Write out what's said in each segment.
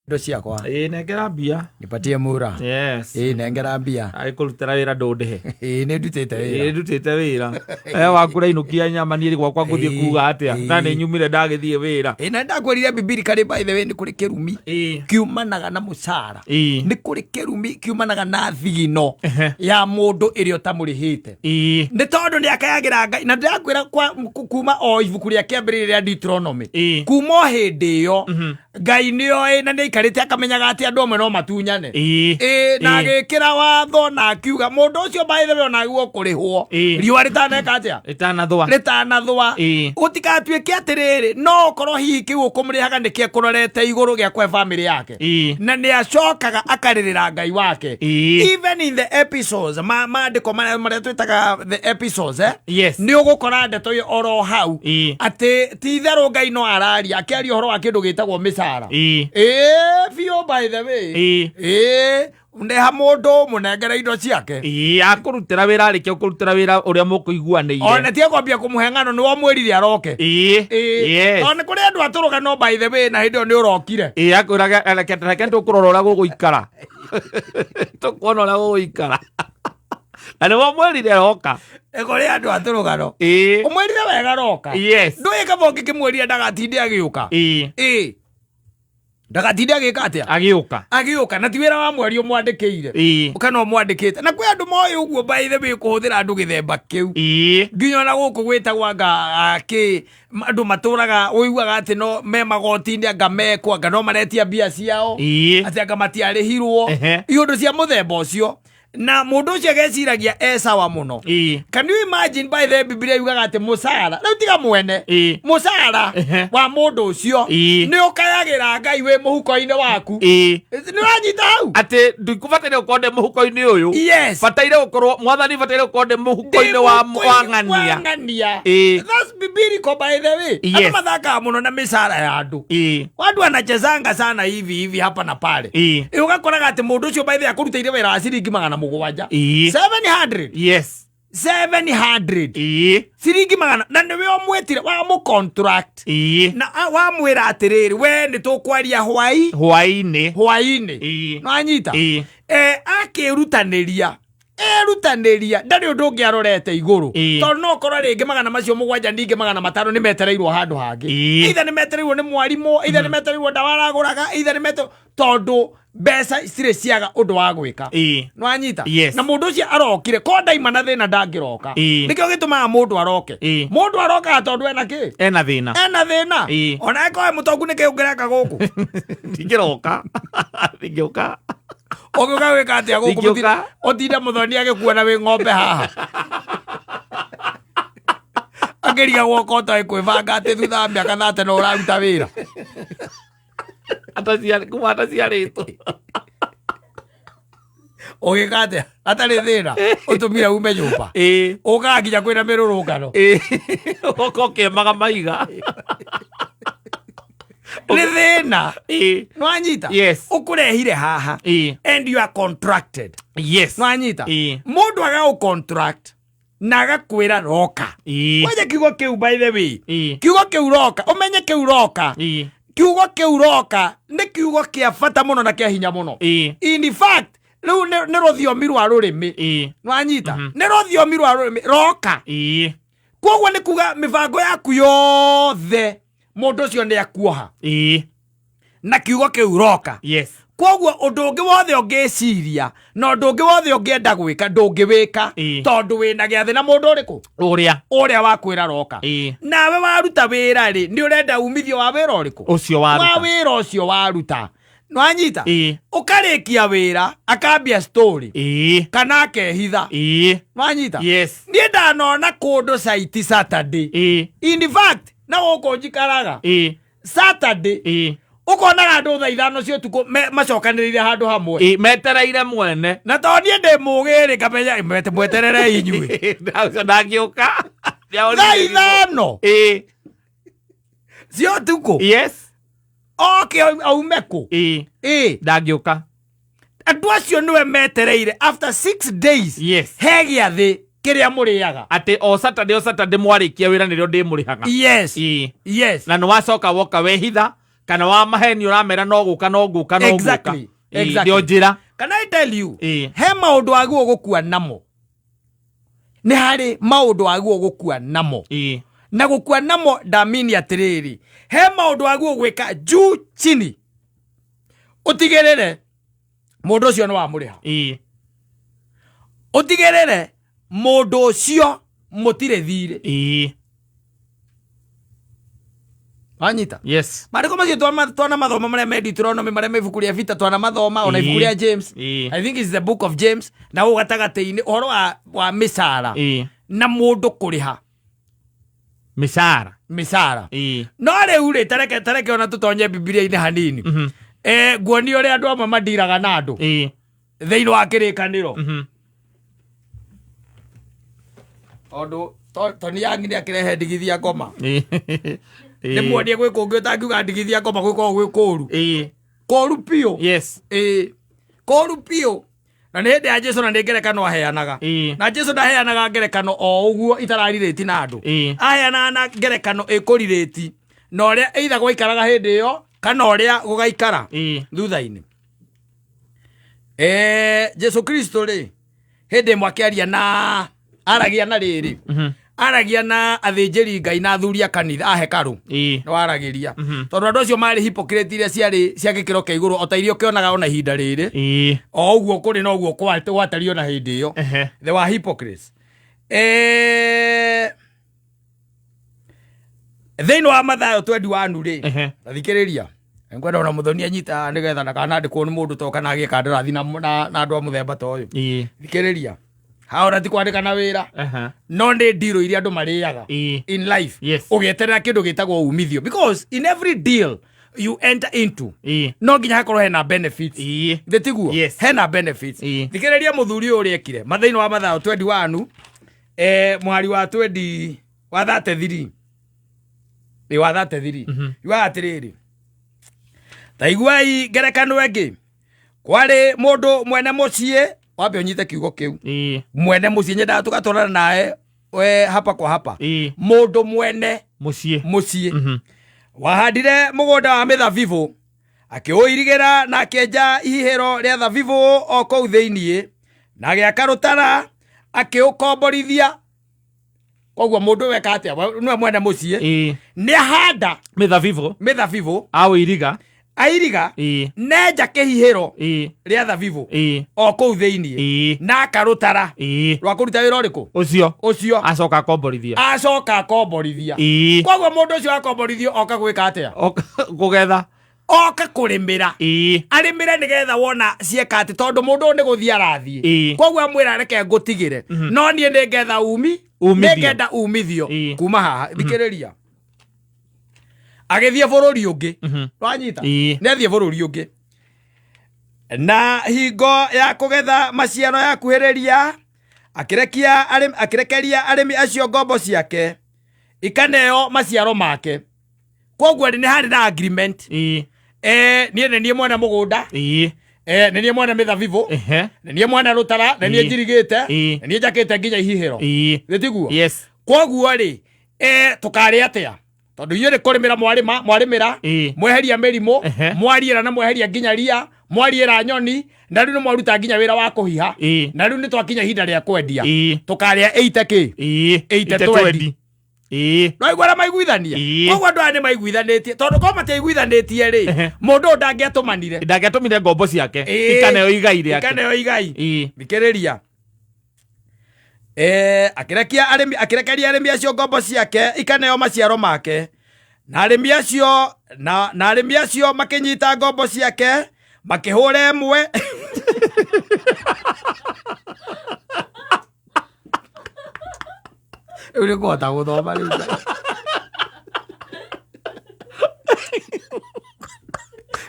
ndo ciakwa nengera mbia nipatie mura yes nengera mbia aikurutira wira ndundihe ni ndutite wira wakura inukia nyama ni gwakwa nguthie kuga atia na ni nyumire ndagithie wira na ndakwirire bibiri kari by the way ni kuri kirumi kiumanaga na mucara ni kuri kirumi kiumanaga na thigino ya mundu irio tamurihite ni tondu ni akayagira Ngai na ndakwira kuma o ibuku ria kiambirire ria Deuteronomy kuma hindi yo Ngai nio na ndikarite akamenyaga ati andu amwe no matunyane na agikira watho na akiuga mundu ucio by the way ona guo kurihwo riwa ritaneka atia ritanathwa gutikatuike atiriri no korwo hihi kiu ukumurihaga nikie kurorete iguru giakwe family yake na ni acokaga akaririra Ngai wake even in the episodes maandiko maria twitaga the episodes ni ugukora ndeto oro hau ati ti theru Ngai no araria akiaria horo wa kindu gitagwo micara fio by the way ndeha mundu munengera indo ciake akurutira wira arikia kurutira wira uria mukuiguanire ona tie kwambia kumuhengano ni wo mwirire aroke yes ona kuri andu aturuga no by the way na hindi ni urokire akwiraga aleketera ndukurora uria guguikara tukuona uria guguikara na ni wo mwirire aroka kuri andu aturuga no umwirire wega aroka yes nduika bongi kimwirire ndagatinde agiuka ndagatinde agika atia agiuka na tiwira wa mweri umwandikire ukana umwandikite na kwi andu moyo uguo by the way kuhuthira andu githemba kiu nginya na guku gwitagwa aki andu maturaga uiguaga ati no me magotinde anga mekwa anga no maretia mbia ciao ati anga matiarihirwo iundu cia muthemba ucio na mundu ucio geciragia sawa muno can you imagine by the Biblia yugaga ati musara na utiga mwene musara wa mundu ucio ni ukayagira Ngai we muhuko-ini waku ni wanyita hau ati ndikubatire ukonde muhuko-ini uyu bataire gukorwo mwathani bataire ukonde muhuko-ini wa ng'ania that's biblical by the way hata mathaka muno na misara ya andu watu wanachezanga sana hivi hapa na pale ugakoraga ati mundu ucio by the akurutire wira wa ciringi 700 yes 700 ciringi magana na niwe omwetire wa mu contract na wa mwira atiriri we ni tukwaria hwaini no anyita akirutaniria erutaniria ndari undu ungi arorete iguru tondu no korwo ringi magana macio mugwanja ningi magana matano ni metereirwo handu hangi either ni metereirwo ni mwarimu either ni metereirwo ndawaraguraga either ni metereirwo tondu mbeca cire ciaga undu wa gwika no anyita na mundu ucio arokire ko ndaima na thina ndangiroka nikio gitumaga mundu aroka tondu ena thina ona eko mutongu niki ungereka guku tingiroka oguka wika atia guku otinda muthoni agikuona wi ng'ombe haha ageriga gwoko to ikwivanga ati thutha miaka 30 no uraruta wira ataciarĩtwo ũgĩkate atarĩ thĩna ũtũmire ume nyũmba ũkaga nginya kwĩna mĩrũrũngano ũgoka ũkĩemaga maiga nĩ thĩna nwanyita ũkũrehire haha and you are contracted nwanyita mũndũ aga contract na agakwĩra roka waje kiugo kĩu by the way kiugo kĩu roka ũmenye kĩu roka kiugo kiu roka ni kiugo kia bata muno na kia hinya muno in fact riu ni ruthiomi rwa rurimi nwanyita ni ruthiomi rwa rurimi roka koguo ni kuga mibango yaku yothe mundu ucio ni akuoha na kiugo kiu roka koguo undu ungi wothe ungiciria na undu ungi wothe ungienda gwika ndungiwika tondu wina giathi na mundu uriku uria wakwira roka nawe waruta wira ri ni urenda umithio wa wira uriku ucio waruta wa wira ucio waruta nwanyita ukarikia wira akambia story kana akehitha nwanyita ni ndanona kundu site Saturday in fact na guku njikaraga Saturday ukona andu tha ithano cio tuko macokanirire handu hamwe metereire mwene na tondie ndi mugiri kamenya mweterere inyui ndagiuka tha ithano cio tuko okay aumeku ndagiuka andu acio niwe metereire after 6 days he giathi kiria muriaga ati o Saturday mwarikia wira nirio ndi murihaga yes na no wacoka woka wehitha kana wa maheni uramera no guka exactly ndio njira. Can I tell you he maundu aguo gukua namo ni hari maundu aguo gukua namo na gukua namo ndamini atiriri he maundu aguo gwika juu chini utigirire mundu ucio no amuriha utigirire mundu ucio mutire thire anyita yes mariko macio twana mathoma maria me Deuteronomy maria me buku ria vita twana mathoma ona ibuku ria James I think it's the book of James na ugatagate-ini uhoro wa micaara na mundu kuriha micaara no riu ri tareke ona tutonye Biblia-ini hanini guoni uria andu amwe mandiraga na andu thiini wa kirikaniro ondu toni yangini akirehe ndigithia ngoma ni muonie gwi kungi utangiuga ndigithia ngoma gwiko gwi kuru piu yes kuru piu na ni hindi ya Jesu na ni ngerekano aheanaga na Jesu ndaheanaga ngerekano o uguo itaraririti na andu aheanaga na ngerekano ikuririti na uria either gwaikaraga hindi iyo kana uria gugaikara thutha-ini Jesu Kristo ri hindi mwakiaria na aragia na riri aragia na athinjiri Ngai na athuri a kanitha a hekaru no aragiria tondu andu acio mari hypocrite iria cia gikiro kia iguru otairio kionaga ona ihinda riri o uguo kuri no uguo gwatario na hindi iyo they were hypocrites thiini wa Mathayo 21 ri athikiriria ngwenda ona muthoni anyita nigetha ndakanandikwo ni mundu toka na agika ndarathi na andu a muthemba ta uyu thikiriria haora ti kwandikana wira no ndi ndiro iria andu mariaga in life ugieterera kindu gitagwo umithio because in every deal you enter into no nginya hakorwo hena benefits ndetiguo hena benefits thikiriria muthuri uri ekire mathaini wa Mathayo 21 mwari wa 20 wa 33 wa 33 wa atiriri taiguai ngerekano engi kwari mundu mwene mucie wabe unyite kiugo kiu mwene mucie nyenda tugatwarana nae we hapa kwa hapa mundu mwene mucie wahandire mugunda wa mithabibu akiuirigira na akenja ihihiro ria thabibu o kou thiini na giaka rutara akiukomborithia koguo mundu weka atia niwe mwene mucie ni ahanda mithabibu airiga nenja kihihiro ria thabibu o kou thiini na akarutara rwa kuruta wira uriku ucio acoka akomborithia koguo mundu ucio akomborithio oka gwika atia kugetha oka kurimira arimire nigetha wona cieka ati tondu mundu ni guthia arathie koguo amwira reke ngutigire no nie ningetha ningenda umithio kuma haha thikiriria agithie bururi ungi wanyita nethie bururi ungi na hingo ya kugetha maciaro ya kuhiriria akirekeria arimi acio ngombo ciake ikaneo maciaro make koguo ni hari na agreement nie mwena mugunda nie mwena mithabibu nie mwena rutara nie njirigite nie njakite nginya ihihiro gitiguo koguo ri tukari atia tondu inyuĩ nĩ kũrĩmĩra mwarimĩra mweheria mĩrimũ mwariĩra na mweheria nginya ria mwariĩra nyoni na rĩu nĩ mwaruta nginya wĩra wa kũhiha na rĩu nĩ twakinya ihinda rĩa kwendia tũkarĩa 80 no igwara maiguithania koguo andũ aya nĩ maiguithanĩtie tondũ korwo matiaiguithanĩtie rĩ mũndũ ndangĩatũmanire ngombo ciake ikaneo igai thikĩrĩria akirekeria arimi acio ngombo ciake ikaneo maciaro make na arimi acio makinyita ngombo ciake makihura emwe uri kota guthoma riu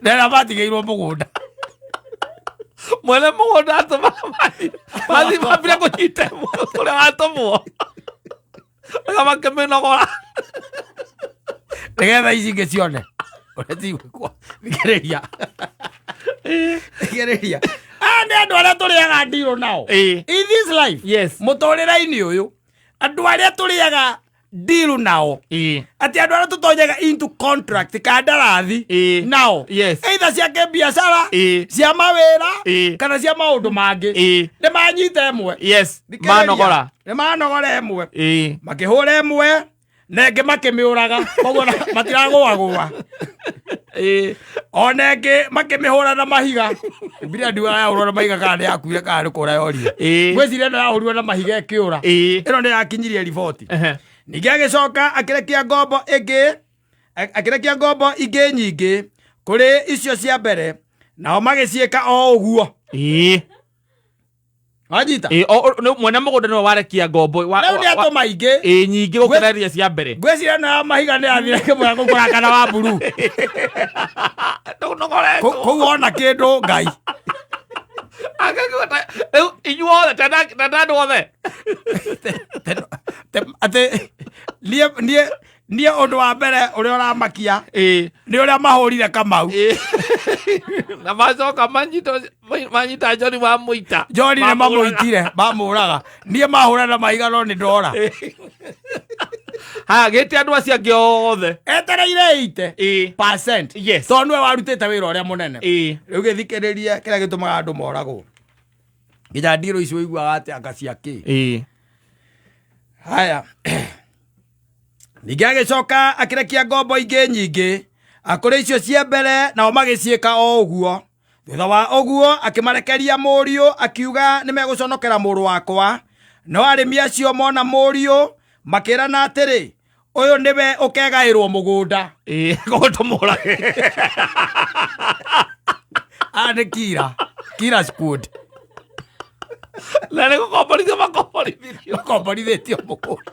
ndera batigeirwo mugunda mwene mugunda atuma mathi mambire kunyita uria watumwo aga makiminogora nigetha ici ingĩ cione uria cigwĩkwo thikĩrĩria nĩ andũ arĩa tũrĩaga ndirũ nao in this life mũtũrĩre-inĩ ũyũ andũ arĩa tũrĩaga deal nao ati andu aria tutonyaga into contract kandarathi nao either cia biashara cia mawira kana cia maundu mangi ni manyita emwe ni manogora emwe makihura emwe nenge makimiuraga koguo matiragũagũa onenge makimihura na mahiga bila ndiwa ya urona mahiga kana yakuire kana kura yoria gweciria no yahurirwo na mahiga ekiura ino ni yakinyirie riboti ningi agicoka akirekia ngombo ingi nyingi kuri icio cia mbere nao magiciika o uguo Wajita mwene mugunda no warekia ngombo leo ni atoma ingi nyingi gukereria cia mbere gweciria no mahiga ni athire kimwe gukora kana wa buru kou ona kindu Ngai inyuothe tena othe ate nie undu wa mbere uria uramakia ni uria mahurire Kamau na macoka manyita Joni mamuita Joni ne mamuitire mamuraga nie mahura na mahiga no ni ndora gete andu acio angĩ othe etereire 80% yes to nwe warutite wira uria munene riu githikiririe kira gitumaga andu moragwo nginya ndiro icio igua ati akaciaki haya ningi agicoka akirekia ngombo ingi nyingi akuri icio cia mbere nao magiciika o uguo thutha wa uguo akimarekeria muriu akiuga nimeguconokera muru wakwa no arimi acio mona muriu makirana atiri uyu niwe ukegairwo mugunda gotumurage ane kira squad la ne komborithitio mugunda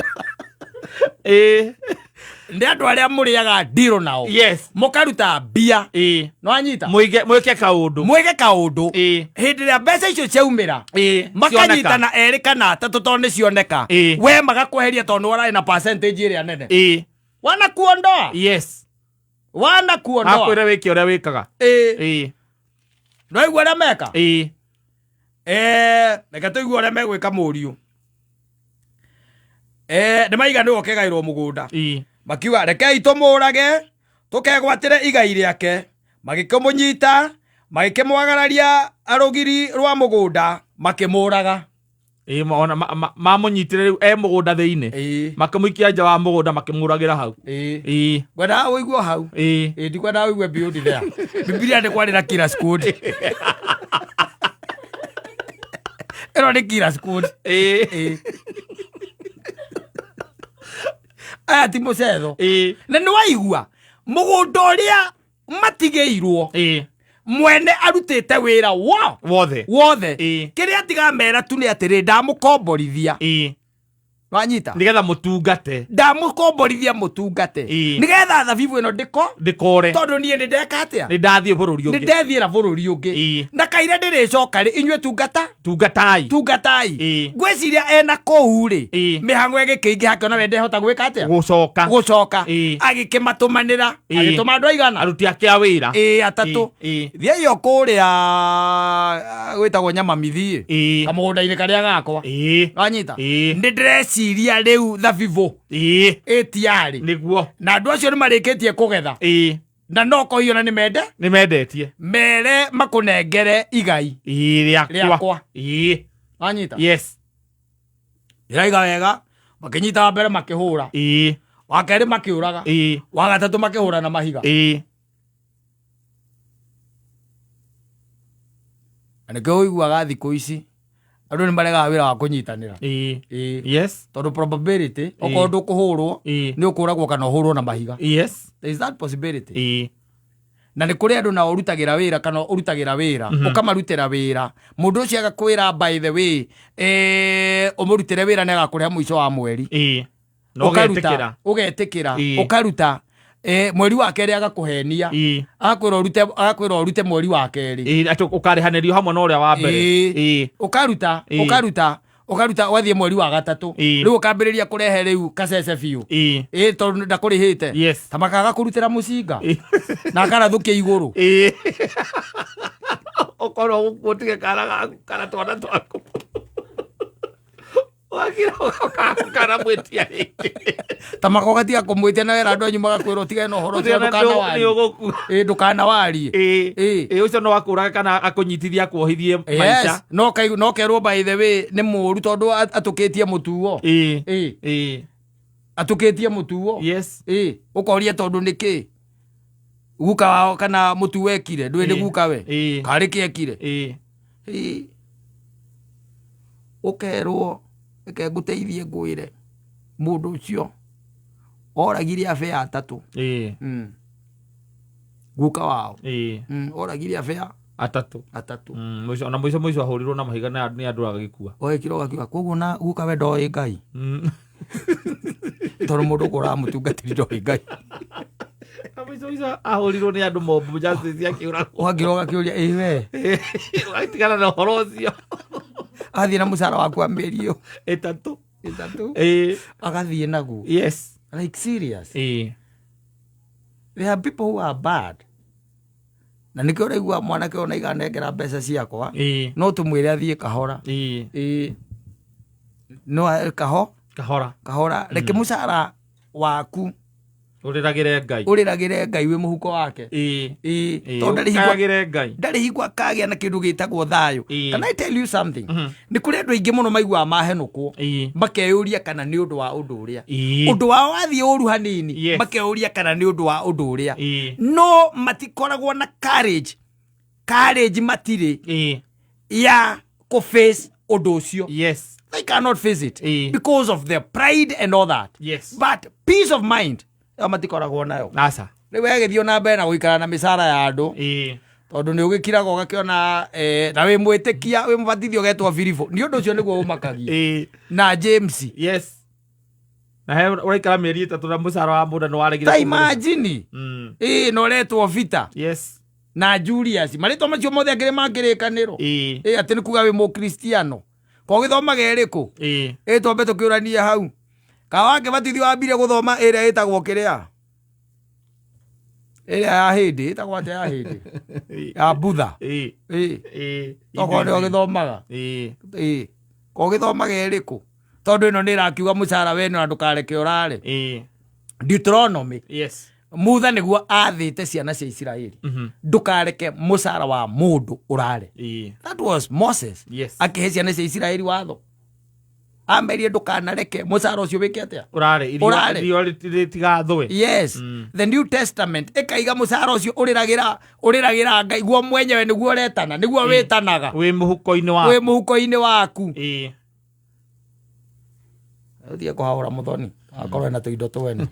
ndi andu aria muriaga ndiro nao mukaruta mbia no anyita mwike kaundu hindi ria mbeca icio ciaumira makanyitana eri kana atatu to ni cioneka we magakweheria tondu warari na percentage iria nene wana kuondoa akwire wiki uria wikaga no igua uria meka reke tuigue uria megwika muriu ni maiga ni okegairwo mugunda makiuga rekei tumurage tukegwatire igai riake magikumunyita magikimwagararia arugiri rwa mugunda makimuraga mamunyitire riu mugunda thiini makimuikia nja wa mugunda makimuragira hau ngwenda uigua hau ndikwenda uigue biundi there Biblia ni kwari na kila squad ero ni kila squad aya ti mucetho na ni waigua mugunda uria matigeirwo mwene arutite wira wothe kiria tigamera tu ni atiri ndamukomborithia wanyita nigetha mutungate ndamukomborithia mutungate nigetha thabibu ino ndikore tondu nie ni ndeka atia ni ndathie bururi ungi ni ndethiira bururi ungi na kaire ndiricoka ri inywe tungatai gweciria ena kou ri mihango egikingi hake na wende hota gwika atia gucoka agikimatumanira agituma andu aigana aruti ake a wira atatu thia iyo kuria gwitagwo nyama mithi kamugunda-ini karia gakwa wanyita ndi ndreciria riu thabibu etiari niguo na andu acio ni marikitie kugetha na no kohio na ni mendetie mere makunengere igai riakwa wanyita iraiga wega makinyita mbere makihura wakeri makiuraga wagatatu makihura na mahiga anike uiguaga thiku ici andu ni maregaga wira wa kunyitanira tondu probability okorwo ndukuhurwo ni ukuragwo kana uhurwo na mahiga there is that possibility na ni kuri andu na urutagira wira kana urutagira wira ukamarutira wira mundu ucio agakwira by the way umurutire wira ni agakuriha muico wa mweri no ugetikira ukaruta mweri wa keri agakuhenia agakwira urute mweri wa keri ukarihanerio hamwe na uria wa mbere ukaruta wathie mweri wa gatatu riu ukambiriria kurehe riu kacece biu tondu ndakurihite ta makaga kurutira mucinga na akarathukia iguru ukorwo gutige kana twana twaku kana mwetia tamako gatia kumwitia na wera andu anyu magakwira tiga no horo cia ndukana wari ndukana wari ucio no akuraga kana akunyitithia kuohithie maisha no kerwo by the way ni muru tondu atukitie mutuo atukitie mutuo yes ukoria tondu niki guka wao kana mutu wekire ndwe ni guka we kari kiekire ukerwo eke nguteithie ngwire mundu ucio oragire afea atatu guka wao oragire afea atatu mwisho na mwisho ahurirwo na mahiga na ni andu agikua ogekiro gakiwa koguo na guka we ndoi Ngai tondu mundu kura mutungatiri ndoi Ngai mwisho ahurirwo ni andu mombu justice akiura ogekiro gakiuria we aitigana na horo ucio athie na musara waku amberio itatu agathie naguo yes like serious there are people who are bad na nikio raigua mwanake ona iganengera mbeca ciakwa no tumwire athie kahora no kahora reke musara waku uriragire Ngai wi muhuko wake ndari higwa kagia na kindu gitagwo thayo. Can I tell you something? Ni kuri andu aingi muno maigua mahenukwo makeyuria kana ni undu wa undu uria undu wao wathie uru hanini makeyuria kana ni undu wa undu uria no matikoragwo na courage matire ya ku face undu ucio. Yes, they cannot face it because of their pride and all that. Yes, but peace of mind amatikoragwo nayo. Asa riu agithio na mbere na guikara na misara ya andu tondu ni ugikiraga ugakiona na wi mwitikia wi mubatithio getwa Filipo ni undu ucio niguo umakagia na James. Yes, na he uraikara mieri 3 na musara wa mundu no waregire ta imagine no retwo Vita. Yes, na Julius marito macio mothe angire makirikaniro ati ni kuga wi mu Kristiano ko githoma geriku twambe tukiurania hau kawake batithio wambire guthoma ira itagwo kiria ya hindi itagwo ate ya hindi ya Budha toko ndio githomaga ko githomaga eriku tondu ino ni rakiuga mucara wenu na ndukareke urare Deuteronomy. Yes, mutha niguo athite ciana cia Israeli ndukareke mucara wa mundu urare. That was Moses. Yes, akihe ciana cia Israeli watho amerie ndukanareke mucara ucio wike atia urare irio ritigathwe. Yes, the New Testament ekaiga mucara ucio uriragira Ngai guo mwenyewe niguo retana niguo witanaga wi muhuko-ini waku uthie kuhaura muthoni akorwo na tuindo twene.